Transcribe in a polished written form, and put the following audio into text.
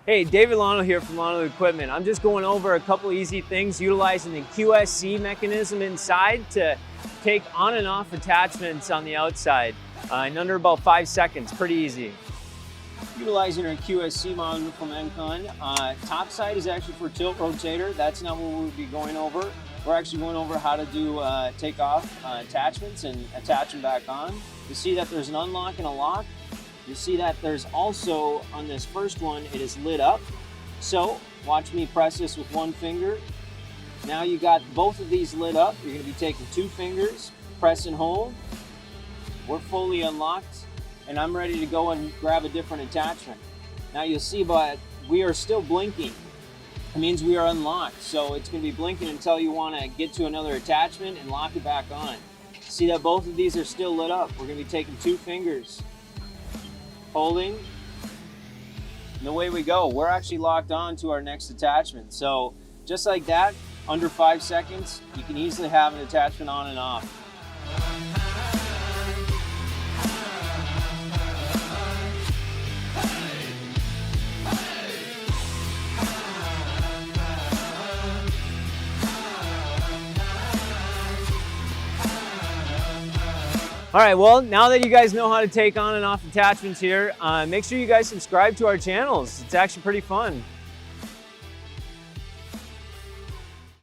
Hey, David Lano here from Lano Equipment. I'm just going over a couple easy things utilizing the QSC mechanism inside to take on and off attachments on the outside in under about 5 seconds. Pretty easy. Utilizing our QSC module from Engcon. Top side is actually for tilt rotator. That's not what we'll be going over. We're actually going over how to do take off attachments and attach them back on. You see that there's an unlock and a lock. You see that there's also, on this first one, it is lit up. So watch me press this with one finger. Now you got both of these lit up. You're gonna be taking 2 fingers, press and hold. We're fully unlocked, and I'm ready to go and grab a different attachment. Now you'll see, but we are still blinking. It means we are unlocked. So it's gonna be blinking until you wanna get to another attachment and lock it back on. See that both of these are still lit up. We're gonna be taking 2 fingers, holding, and away we go. We're actually locked on to our next attachment. So just like that, under 5 seconds, you can easily have an attachment on and off. All right, well, now that you guys know how to take on and off attachments here, make sure you guys subscribe to our channels. It's actually pretty fun.